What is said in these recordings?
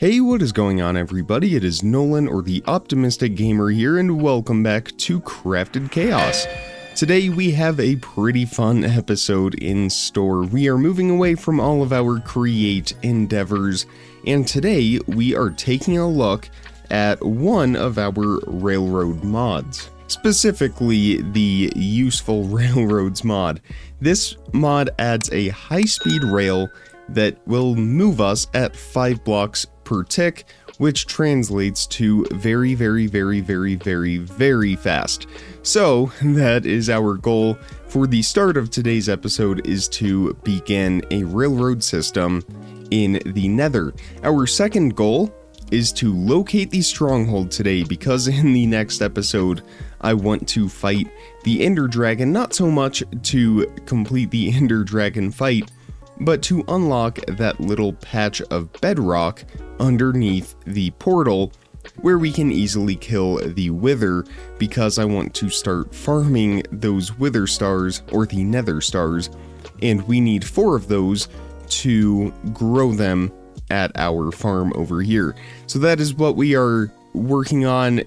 Hey, what is going on everybody? It is Nolan, or the Optimistic Gamer here, and welcome back to Crafted Chaos. Today we have a pretty fun episode in store. We are moving away from all of our create endeavors, and today we are taking a look at one of our railroad mods. Specifically, the Useful Railroads mod. This mod adds a high-speed rail that will move us at 5 blocks per tick, which translates to very fast. So that is our goal for the start of today's episode, is to begin a railroad system in the Nether. Our second goal is to locate the Stronghold today, because in the next episode I want to fight the Ender Dragon, not so much to complete the Ender Dragon fight, but to unlock that little patch of bedrock underneath the portal where we can easily kill the Wither, because I want to start farming those Wither stars, or the Nether stars, and we need 4 of those to grow them at our farm over here. So that is what we are working on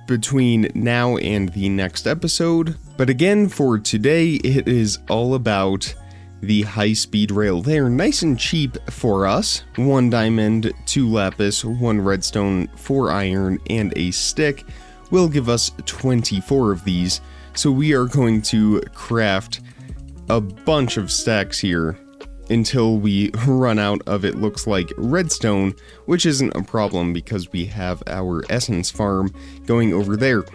between now and the next episode. But again, for today, it is all about the high-speed rail. They are nice and cheap for us. 1 diamond, 2 lapis, 1 redstone, 4 iron, and a stick will give us 24 of these. So we are going to craft a bunch of stacks here until we run out of, it looks like, redstone, which isn't a problem because we have our essence farm going over there.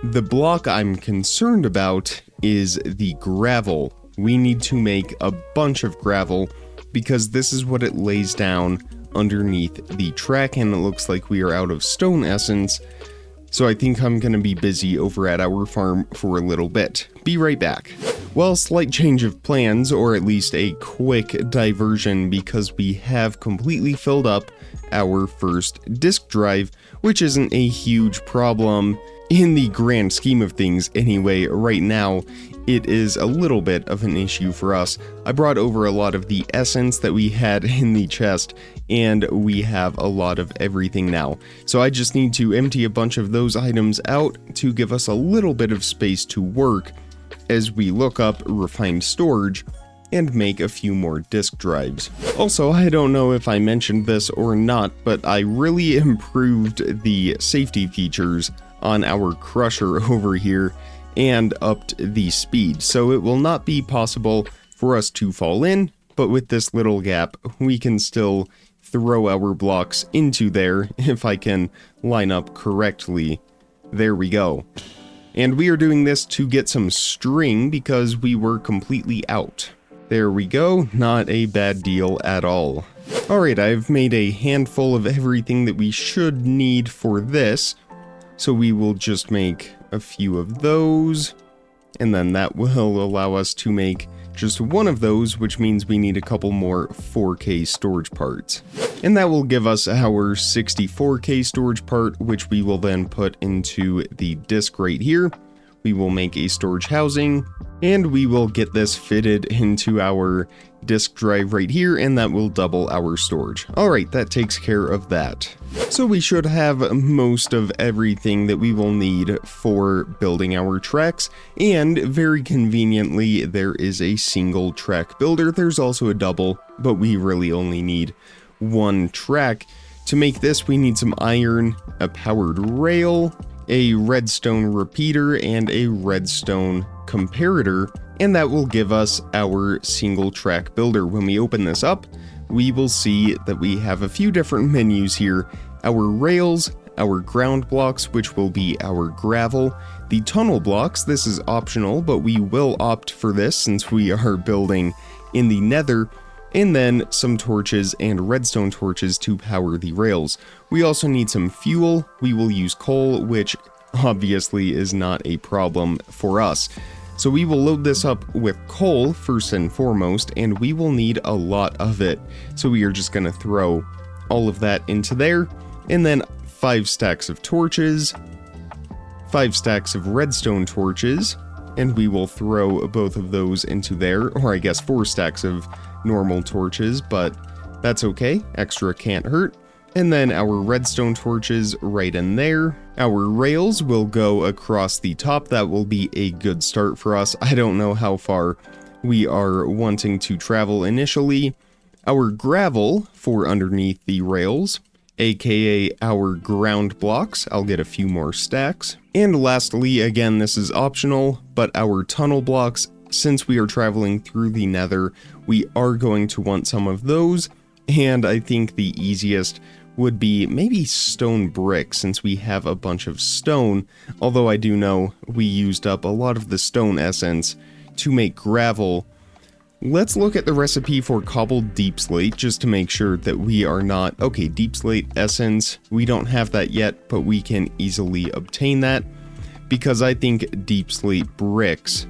The block I'm concerned about is the gravel. We need to make a bunch of gravel because this is what it lays down underneath the track, and it looks like we are out of stone essence. So I think I'm going to be busy over at our farm for a little bit. Be right back. Well, slight change of plans, or at least a quick diversion, because we have completely filled up our first disk drive, which isn't a huge problem in the grand scheme of things anyway. Right now, it is a little bit of an issue for us. I brought over a lot of the essence that we had in the chest, and we have a lot of everything now. So I just need to empty a bunch of those items out to give us a little bit of space to work as we look up refined storage and make a few more disk drives. Also, I don't know if I mentioned this or not, but I really improved the safety features on our crusher over here and upped the speed, so it will not be possible for us to fall in, but with this little gap we can still throw our blocks into there if I can line up correctly. There we go. And we are doing this to get some string because we were completely out. There we go, not a bad deal at all. Alright, I've made a handful of everything that we should need for this, so we will just make a few of those, and then that will allow us to make just 1 of those, which means we need a couple more 4K storage parts. And that will give us our 64K storage part, which we will then put into the disk right here. We will make a storage housing, and we will get this fitted into our disk drive right here, and that will double our storage. Alright, that takes care of that. So we should have most of everything that we will need for building our tracks, and very conveniently there is a single track builder. There's also a double, but we really only need 1 track. To make this, we need some iron, a powered rail, a redstone repeater, and a redstone comparator, and that will give us our single track builder. When we open this up, we will see that we have a few different menus here. Our rails, our ground blocks, which will be our gravel, the tunnel blocks, this is optional, but we will opt for this since we are building in the Nether, and then some torches and redstone torches to power the rails. We also need some fuel. We will use coal, which obviously is not a problem for us. So we will load this up with coal first and foremost, and we will need a lot of it. So we are just going to throw all of that into there, and then 5 stacks of torches, 5 stacks of redstone torches, and we will throw both of those into there, or I guess 4 stacks of normal torches, but that's okay, extra can't hurt. and then our redstone torches right in there. Our rails will go across the top. That will be a good start for us. I don't know how far we are wanting to travel initially. Our gravel for underneath the rails, aka our ground blocks. I'll get a few more stacks. And lastly, again, this is optional, but our tunnel blocks, since we are traveling through the nether, we are going to want some of those. And I think the easiest would be maybe stone brick, since we have a bunch of stone, although I do know we used up a lot of the stone essence to make gravel. Let's look at the recipe for cobbled deep slate just to make sure that we are not... Okay, deep slate essence, we don't have that yet, but we can easily obtain that, because I think deep slate bricks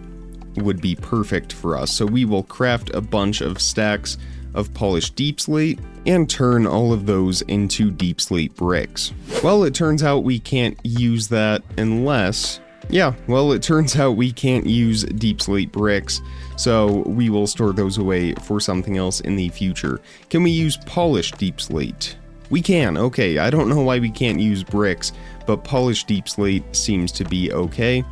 would be perfect for us. So we will craft a bunch of stacks of polished deep slate and turn all of those into deep slate bricks. Well, it turns out we can't use that unless... Yeah, well, it turns out we can't use deep slate bricks, so we will store those away for something else in the future. Can we use polished deep slate? We can, okay. I don't know why we can't use bricks, but polished deep slate seems to be okay,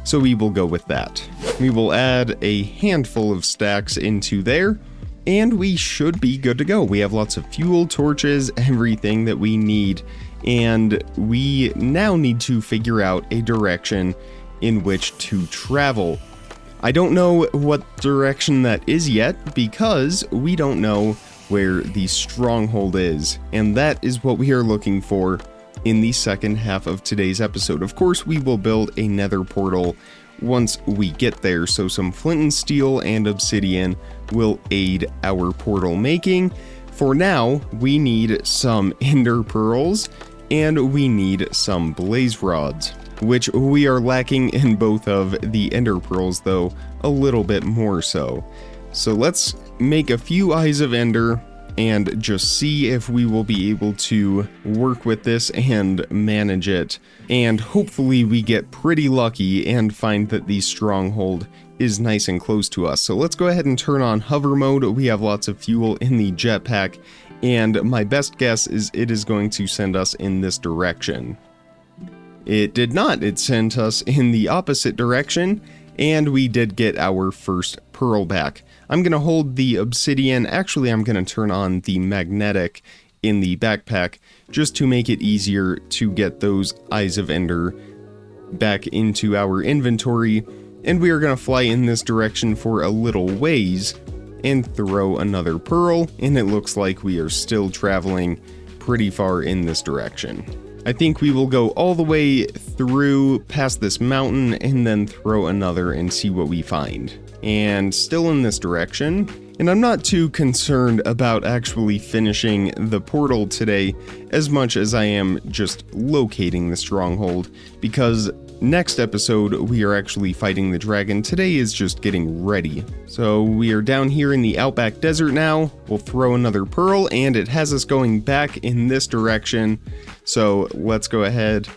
so we will go with that. We will add a handful of stacks into there, and we should be good to go. We have lots of fuel, torches, everything that we need, and we now need to figure out a direction in which to travel. I don't know what direction that is yet, because we don't know where the stronghold is, and that is what we are looking for in the second half of today's episode. Of course, we will build a nether portal once we get there, so some flint and steel and obsidian will aid our portal making. For now, we need some ender pearls and we need some blaze rods, which we are lacking in both of the ender pearls, though a little bit more so. So let's make a few eyes of ender and just see if we will be able to work with this and manage it. And hopefully we get pretty lucky and find that the stronghold is nice and close to us. So let's go ahead and turn on hover mode. We have lots of fuel in the jetpack, and my best guess is it is going to send us in this direction. It did not. It sent us in the opposite direction, and we did get our first pearl back. I'm going to hold the obsidian. Actually, I'm going to turn on the magnetic in the backpack just to make it easier to get those eyes of ender back into our inventory. And we are going to fly in this direction for a little ways and throw another pearl. And it looks like we are still traveling pretty far in this direction. I think we will go all the way through past this mountain and then throw another and see what we find. And still in this direction. And I'm not too concerned about actually finishing the portal today as much as I am just locating the stronghold, because next episode we are actually fighting the dragon. Today is just getting ready. So we are down here in the Outback Desert now. We'll throw another pearl and it has us going back in this direction. So let's go ahead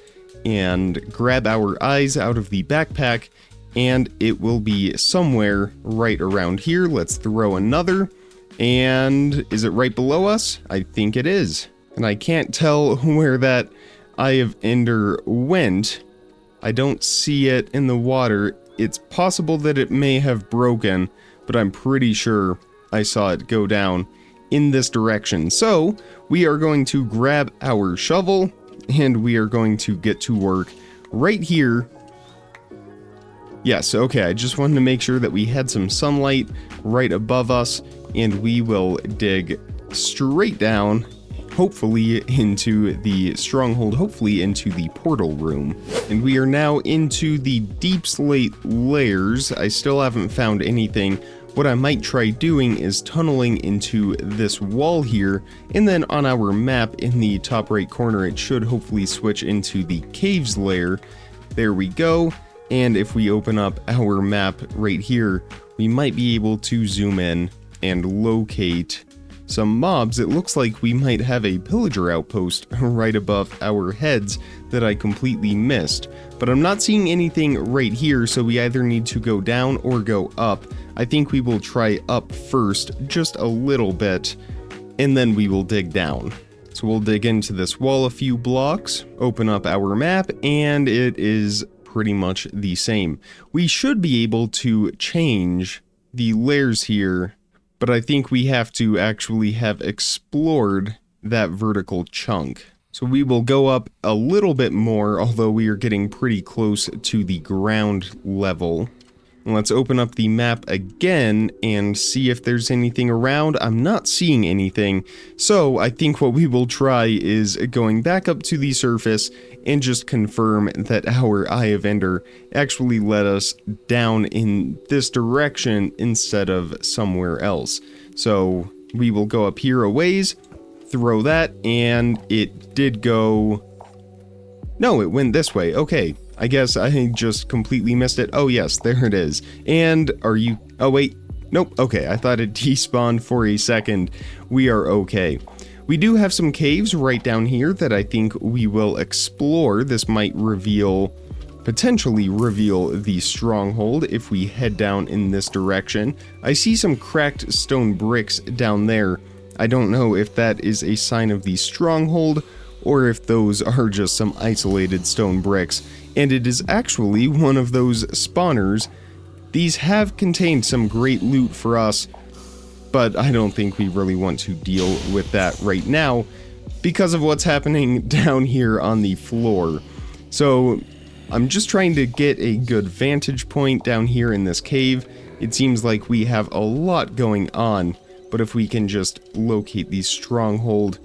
and grab our eyes out of the backpack, and it will be somewhere right around here. Let's throw another. And is it right below us? I think it is. And I can't tell where that Eye of Ender went. I don't see it in the water. It's possible that it may have broken, but I'm pretty sure I saw it go down in this direction. So we are going to grab our shovel and we are going to get to work right here. Yes, okay, I just wanted to make sure that we had some sunlight right above us, and we will dig straight down, hopefully into the stronghold, hopefully into the portal room. And we are now into the deep slate layers. I still haven't found anything. What I might try doing is tunneling into this wall here, and then on our map in the top right corner, it should hopefully switch into the caves layer. There we go. And if we open up our map right here, we might be able to zoom in and locate some mobs. It looks like we might have a pillager outpost right above our heads that I completely missed. But I'm not seeing anything right here, so we either need to go down or go up. I think we will try up first, just a little bit, and then we will dig down. So we'll dig into this wall a few blocks, open up our map, and it is pretty much the same. We should be able to change the layers here, but I think we have to actually have explored that vertical chunk. So we will go up a little bit more, although we are getting pretty close to the ground level. Let's open up the map again and see if there's anything around. I'm not seeing anything, so I think what we will try is going back up to the surface and just confirm that our Eye of Ender actually led us down in this direction instead of somewhere else. So we will go up here a ways, throw that, and it did go... No, it went this way. Okay. I guess I just completely missed it. Oh yes, there it is. And are you... Oh wait. Nope. Okay, I thought it despawned for a second. We are okay. We do have some caves right down here that I think we will explore. This might potentially reveal the Stronghold if we head down in this direction. I see some cracked stone bricks down there. I don't know if that is a sign of the Stronghold or if those are just some isolated stone bricks. And it is actually one of those spawners. These have contained some great loot for us, but I don't think we really want to deal with that right now because of what's happening down here on the floor. So I'm just trying to get a good vantage point down here in this cave. It seems like we have a lot going on, but if we can just locate the Stronghold,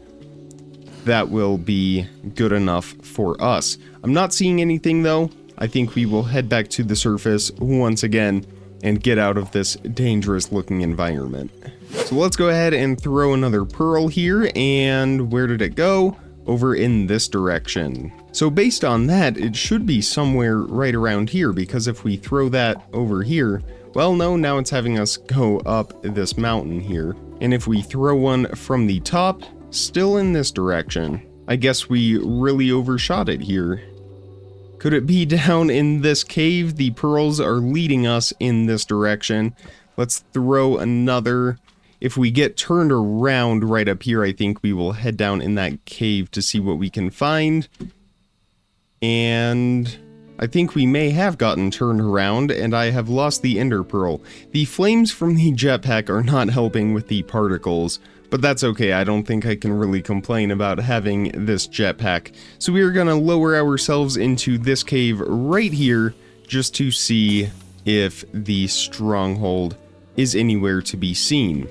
that will be good enough for us. I'm not seeing anything though. I think we will head back to the surface once again and get out of this dangerous looking environment. So let's go ahead and throw another pearl here, and where did it go? Over in this direction. So based on that, it should be somewhere right around here, because if we throw that over here, well no, now it's having us go up this mountain here. And if we throw one from the top, still in this direction. I guess we really overshot it here. Could it be down in this cave? The pearls are leading us in this direction. Let's throw another. If we get turned around right up here, I think we will head down in that cave to see what we can find. And I think we may have gotten turned around, and I have lost the ender pearl. The flames from the jetpack are not helping with the particles, but that's okay. I don't think I can really complain about having this jetpack. So we are going to lower ourselves into this cave right here just to see if the Stronghold is anywhere to be seen.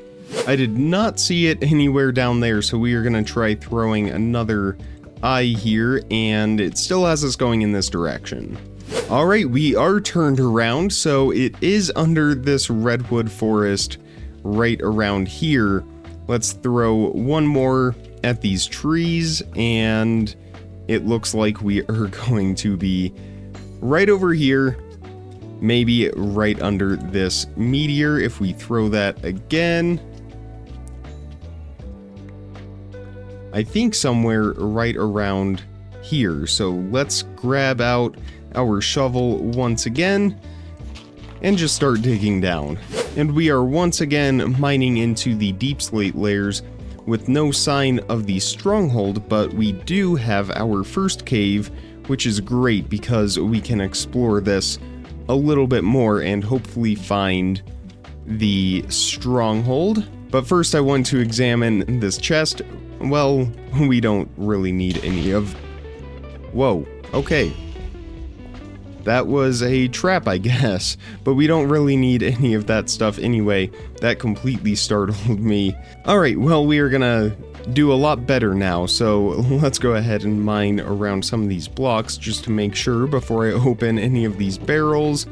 I did not see it anywhere down there, so we are going to try throwing another eye here, and it still has us going in this direction. Alright, we are turned around, so it is under this redwood forest right around here. Let's throw one more at these trees, and it looks like we are going to be right over here, maybe right under this meteor. If we throw that again, I think somewhere right around here. So let's grab out our shovel once again and just start digging down. And we are once again mining into the deep slate layers with no sign of the Stronghold, but we do have our first cave, which is great because we can explore this a little bit more and hopefully find the Stronghold. But first I want to examine this chest. Well, we don't really need any of... Whoa, okay. That was a trap, I guess, but we don't really need any of that stuff anyway. That completely startled me. Alright, well, we are gonna do a lot better now, so let's go ahead and mine around some of these blocks just to make sure before I open any of these barrels.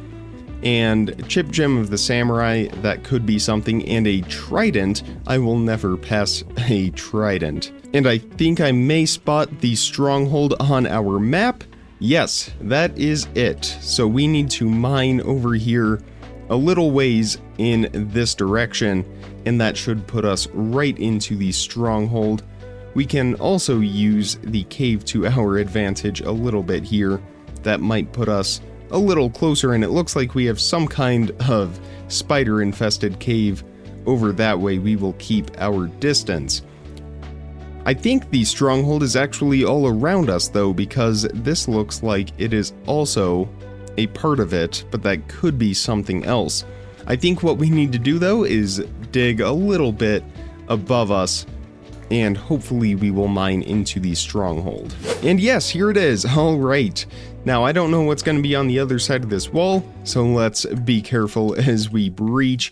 And chip gem of the samurai, that could be something, and a trident. I will never pass a trident. And I think I may spot the Stronghold on our map. Yes, that is it. So we need to mine over here a little ways in this direction, and that should put us right into the Stronghold. We can also use the cave to our advantage a little bit here. That might put us a little closer, and it looks like we have some kind of spider-infested cave over that way. We will keep our distance. I think the stronghold is actually all around us though, because this looks like it is also a part of it, but that could be something else. I think what we need to do though is dig a little bit above us, and hopefully we will mine into the stronghold. And yes, here it is. All right. Now, I don't know what's going to be on the other side of this wall, so let's be careful as we breach.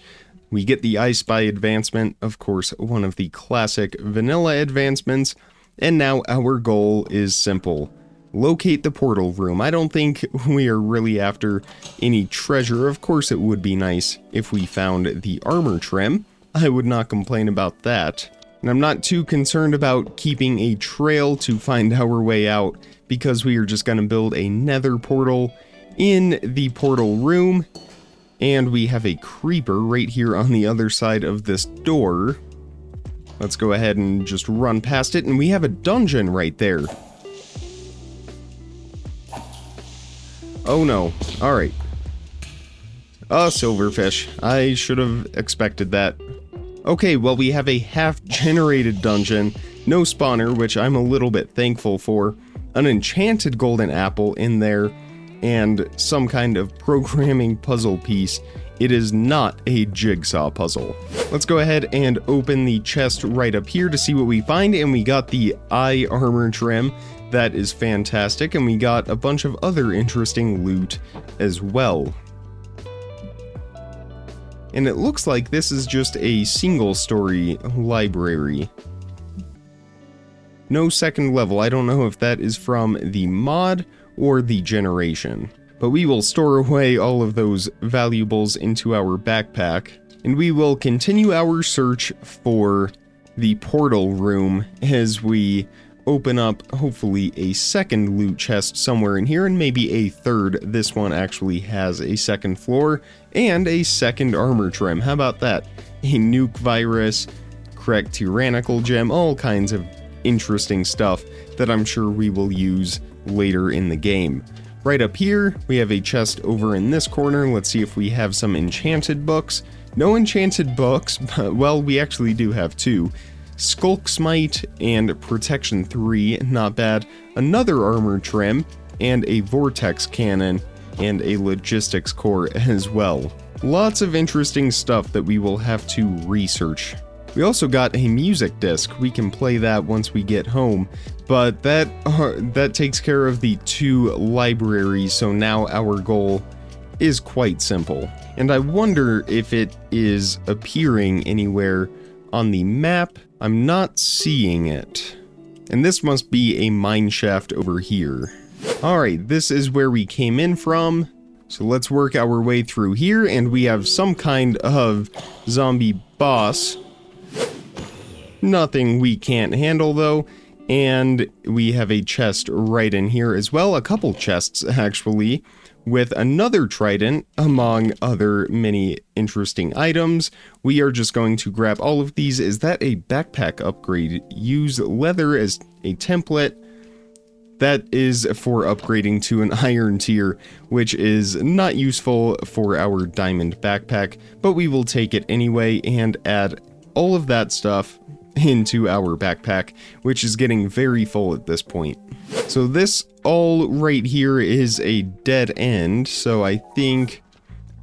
We get the I Spy advancement, of course, one of the classic vanilla advancements, and now our goal is simple. Locate the portal room. I don't think we are really after any treasure. Of course, it would be nice if we found the armor trim. I would not complain about that. And I'm not too concerned about keeping a trail to find our way out, because we are just going to build a nether portal in the portal room. And we have a creeper right here on the other side of this door. Let's go ahead and just run past it, and we have a dungeon right there. Oh no. Alright. Silverfish. I should have expected that. Okay, well, we have a half-generated dungeon, no spawner, which I'm a little bit thankful for, an enchanted golden apple in there, and some kind of programming puzzle piece. It is not a jigsaw puzzle. Let's go ahead and open the chest right up here to see what we find, and we got the eye armor trim. That is fantastic, and we got a bunch of other interesting loot as well. And it looks like this is just a single-story library. No second level. I don't know if that is from the mod or the generation. But we will store away all of those valuables into our backpack, and we will continue our search for the portal room as we open up, hopefully, a second loot chest somewhere in here, and maybe a third. This one actually has a second floor and a second armor trim. How about that? A nuke virus, correct tyrannical gem, all kinds of interesting stuff that I'm sure we will use later in the game. Right up here, we have a chest over in this corner. Let's see if we have some enchanted books. No enchanted books, but, well, we actually do have two. Skulk Smite and Protection 3, not bad. Another armor trim, and a vortex cannon, and a logistics core as well. Lots of interesting stuff that we will have to research. We also got a music disc. We can play that once we get home, but that takes care of the two libraries, so now our goal is quite simple. And I wonder if it is appearing anywhere on the map. I'm not seeing it. And this must be a mine shaft over here. Alright, this is where we came in from. So let's work our way through here, and we have some kind of zombie boss. Nothing we can't handle though. And we have a chest right in here as well. A couple chests actually, with another trident among other many interesting items. We are just going to grab all of these. Is that a backpack upgrade? Use leather as a template. That is for upgrading to an iron tier, which is not useful for our diamond backpack, but we will take it anyway and add all of that stuff into our backpack, which is getting very full at this point. So this all right here is a dead end, so I think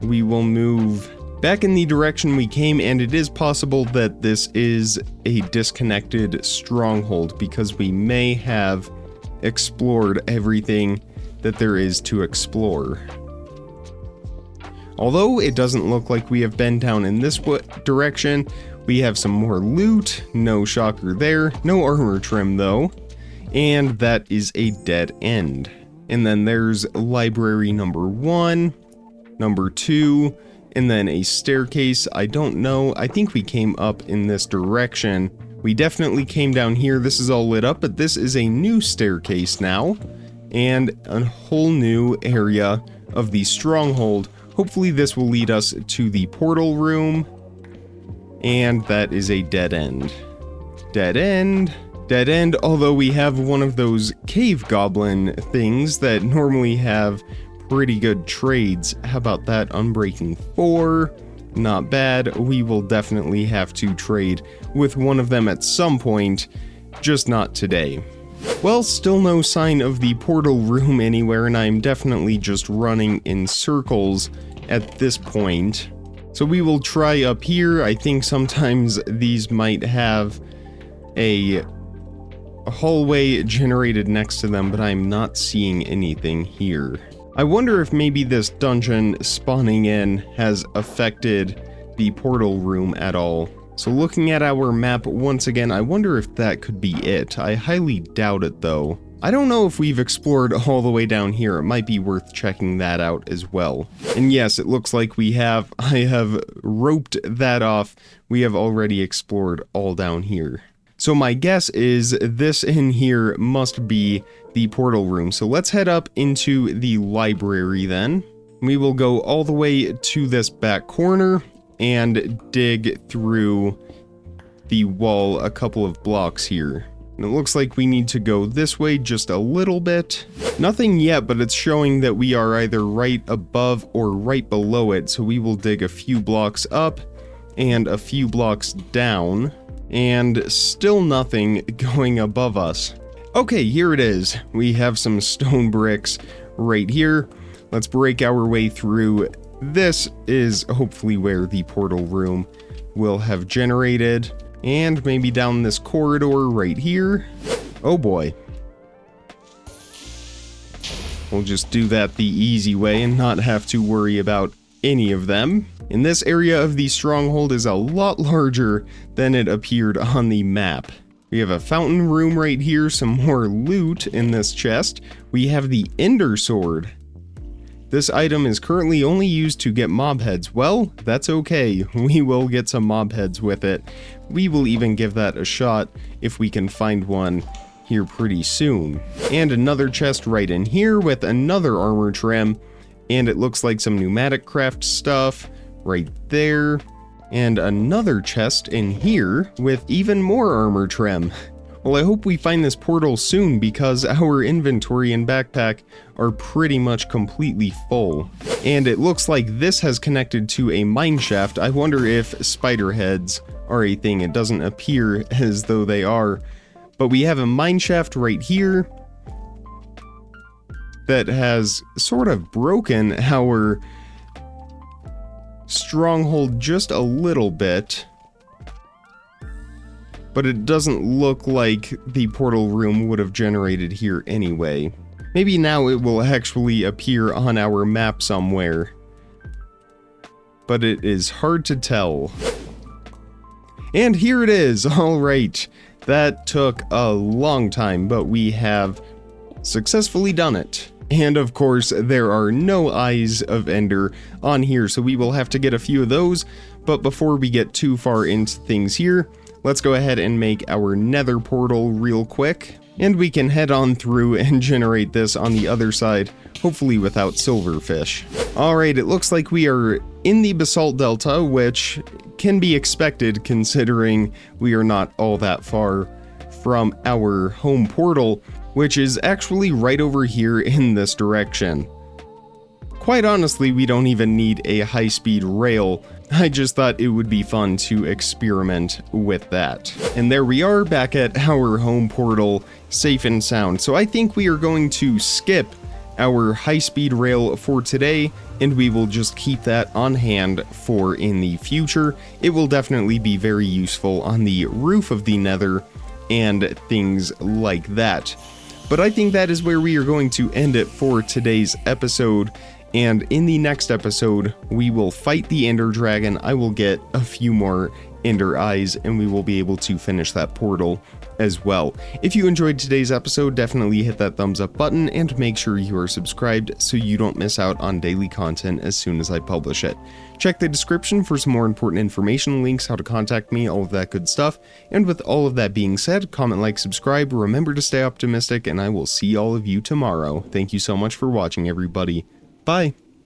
we will move back in the direction we came, and it is possible that this is a disconnected stronghold because we may have explored everything that there is to explore. Although it doesn't look like we have been down in this direction. We have some more loot, no shocker there, no armor trim though, and that is a dead end. And then there's library number 1, number 2, and then a staircase. I don't know, I think we came up in this direction. We definitely came down here. This is all lit up, but this is a new staircase now, and a whole new area of the stronghold. Hopefully this will lead us to the portal room. And that is a dead end. Dead end. Dead end, although we have one of those cave goblin things that normally have pretty good trades. How about that? Unbreaking 4. Not bad. We will definitely have to trade with one of them at some point. just not today. Well, still no sign of the portal room anywhere, and I'm definitely just running in circles at this point. So we will try up here. I think sometimes these might have a hallway generated next to them, but I'm not seeing anything here. I wonder if maybe this dungeon spawning in has affected the portal room at all. So looking at our map once again, I wonder if that could be it. I highly doubt it though. I don't know if we've explored all the way down here. It might be worth checking that out as well. And yes, it looks like we have. I have roped that off. We have already explored all down here. So my guess is this in here must be the portal room. So let's head up into the library then. We will go all the way to this back corner and dig through the wall a couple of blocks here. And it looks like we need to go this way just a little bit. Nothing yet, but it's showing that we are either right above or right below it. So we will dig a few blocks up and a few blocks down, and still nothing going above us. Okay, here it is. We have some stone bricks right here. Let's break our way through. This is hopefully where the portal room will have generated. And maybe down this corridor right here. Oh boy. We'll just do that the easy way and not have to worry about any of them. And this area of the stronghold is a lot larger than it appeared on the map. We have a fountain room right here, some more loot in this chest. We have the Ender Sword. This item is currently only used to get mob heads. Well, that's okay. We will get some mob heads with it. We will even give that a shot if we can find one here pretty soon. And another chest right in here with another armor trim. And it looks like some pneumatic craft stuff right there. And another chest in here with even more armor trim. Well, I hope we find this portal soon because our inventory and backpack are pretty much completely full. And it looks like this has connected to a mine shaft. I wonder if spider heads are a thing. It doesn't appear as though they are. But we have a mine shaft right here that has sort of broken our stronghold just a little bit. But it doesn't look like the portal room would have generated here anyway. Maybe now it will actually appear on our map somewhere. But it is hard to tell. And here it is, alright. That took a long time, but we have successfully done it. And of course, there are no eyes of Ender on here, so we will have to get a few of those. But before we get too far into things here, let's go ahead and make our nether portal real quick. And we can head on through and generate this on the other side, hopefully without silverfish. Alright, it looks like we are in the basalt delta, which can be expected considering we are not all that far from our home portal, which is actually right over here in this direction. Quite honestly, we don't even need a high-speed rail. I just thought it would be fun to experiment with that. And there we are back at our home portal, safe and sound. So I think we are going to skip our high-speed rail for today, and we will just keep that on hand for in the future. It will definitely be very useful on the roof of the nether and things like that. But I think that is where we are going to end it for today's episode. And in the next episode, we will fight the Ender Dragon. I will get a few more Ender Eyes, and we will be able to finish that portal as well. If you enjoyed today's episode, definitely hit that thumbs up button and make sure you are subscribed so you don't miss out on daily content as soon as I publish it. Check the description for some more important information, links, how to contact me, all of that good stuff. And with all of that being said, comment, like, subscribe, remember to stay optimistic, and I will see all of you tomorrow. Thank you so much for watching, everybody. Bye.